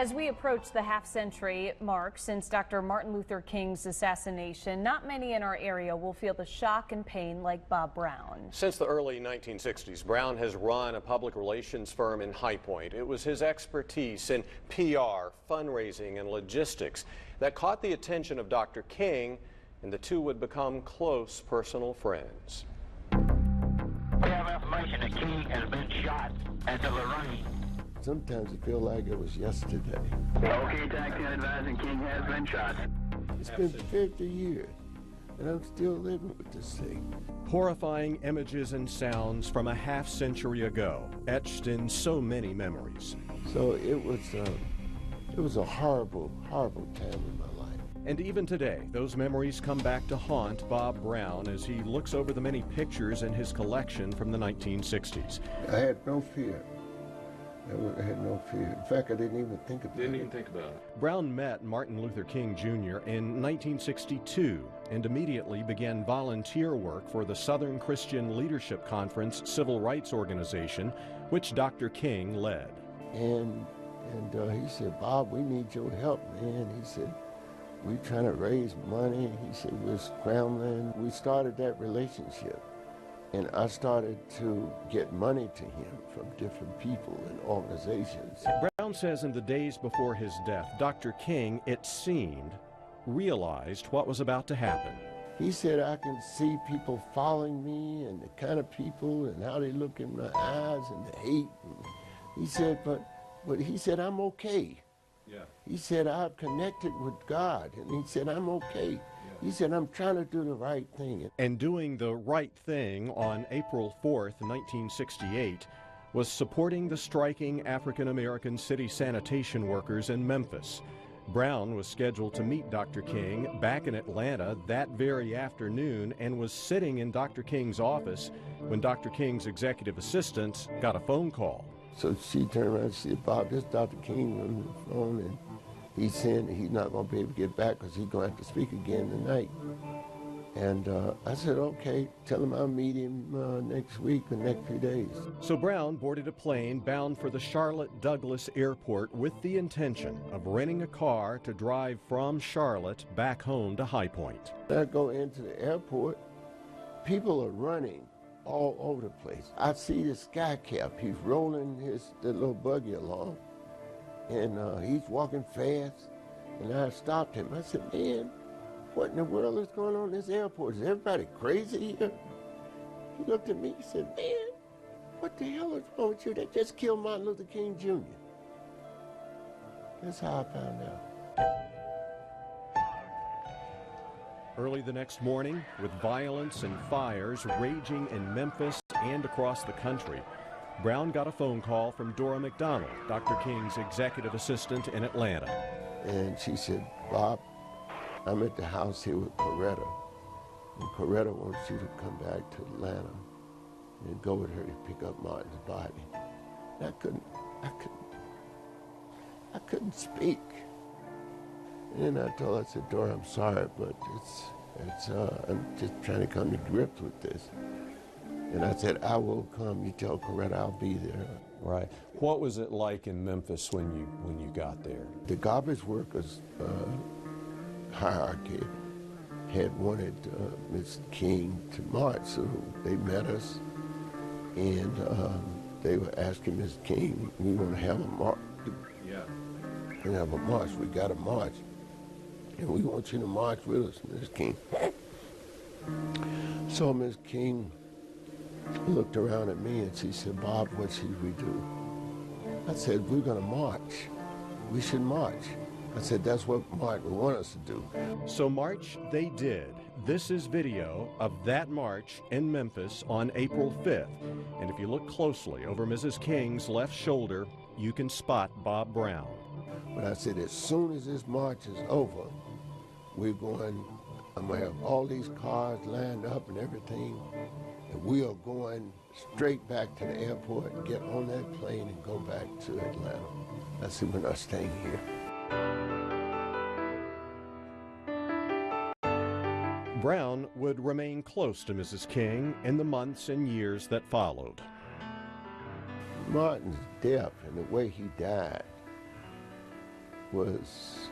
As we approach the half-century mark since Dr. Martin Luther King's assassination, not many in our area will feel the shock and pain like Bob Brown. Since the early 1960s, Brown has run a public relations firm in High Point. It was his expertise in PR, fundraising, and logistics that caught the attention of Dr. King, and the two would become close personal friends. We have information that King has been shot at the Lorraine. Sometimes it feels like it was yesterday. Okay, taxi advising King has been shot. It's been 50 years, and I'm still living with this thing. Horrifying images and sounds from a half-century ago, etched in so many memories. So it was a horrible, horrible time in my life. And even today, those memories come back to haunt Bob Brown as he looks over the many pictures in his collection from the 1960s. I had no fear. I had no fear. In fact, I didn't even think about it. Didn't even think about it. Brown met Martin Luther King Jr. in 1962 and immediately began volunteer work for the Southern Christian Leadership Conference civil rights organization, which Dr. King led. And he said, "Bob, we need your help, man." He said, "We're trying to raise money." He said, "We're scrambling." We started that relationship. And I started to get money to him from different people and organizations. Brown says in the days before his death, Dr. King, it seemed, realized what was about to happen. He said, "I can see people following me and the kind of people and how they look in my eyes and the hate." And he said, but he said, "I'm okay." Yeah. He said, "I've connected with God." And he said, "I'm okay." He said, "I'm trying to do the right thing." And doing the right thing on April 4th, 1968, was supporting the striking African-American city sanitation workers in Memphis. Brown was scheduled to meet Dr. King back in Atlanta that very afternoon and was sitting in Dr. King's office when Dr. King's executive assistant got a phone call. So she turned around and said, "Bob, this is Dr. King on the phone, and he's saying that he's not going to be able to get back because he's going to have to speak again tonight." And I said, "Okay, tell him I'll meet him next week, the next few days." So Brown boarded a plane bound for the Charlotte Douglas Airport with the intention of renting a car to drive from Charlotte back home to High Point. I go into the airport, people are running all over the place. I see this guy cap, he's rolling the little buggy along. And he's walking fast, and I stopped him. I said, "Man, what in the world is going on in this airport? Is everybody crazy here?" He looked at me, he said, "Man, what the hell is wrong with you? They just killed Martin Luther King Jr." That's how I found out. Early the next morning, with violence and fires raging in Memphis and across the country, Brown got a phone call from Dora McDonald, Dr. King's executive assistant in Atlanta. And she said, "Bob, I'm at the house here with Coretta. And Coretta wants you to come back to Atlanta and go with her to pick up Martin's body." And I couldn't speak. And I told her, I said, "Dora, I'm sorry, but I'm just trying to come to grips with this." And I said, "I will come. You tell Coretta I'll be there." Right. What was it like in Memphis when you got there? The garbage workers hierarchy had wanted Ms. King to march, so they met us, and they were asking Ms. King, "We want to have a march." Yeah. We have a march. We got a march, and we want you to march with us, Ms. King. So Ms. King looked around at me and she said, "Bob, what should we do?" I said, "We're going to march. We should march." I said, "That's what Martin wanted us to do." So march they did. This is video of that march in Memphis on April 5th. And if you look closely over Mrs. King's left shoulder, you can spot Bob Brown. But I said, as soon as this march is over, I'm going to have all these cars lined up and everything, and we are going straight back to the airport and get on that plane and go back to Atlanta. I said, "We're not staying here." Brown would remain close to Mrs. King in the months and years that followed. Martin's death and the way he died was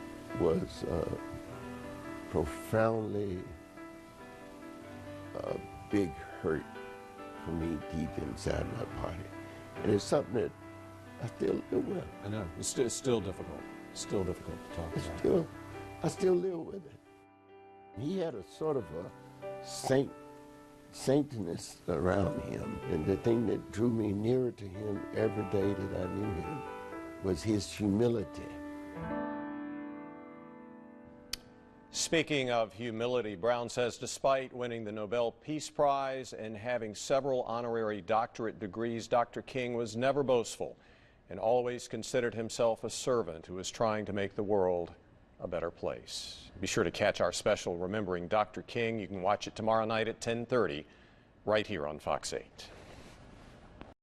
profoundly a big hurt for me deep inside my body. And it's something that I still live with. I know. It's still difficult. Still difficult to talk about. I still live with it. He had a sort of a saintliness around him, and the thing that drew me nearer to him every day that I knew him was his humility. Speaking of humility, Brown says despite winning the Nobel Peace Prize and having several honorary doctorate degrees, Dr. King was never boastful and always considered himself a servant who was trying to make the world a better place. Be sure to catch our special Remembering Dr. King. You can watch it tomorrow night at 10:30 right here on Fox 8.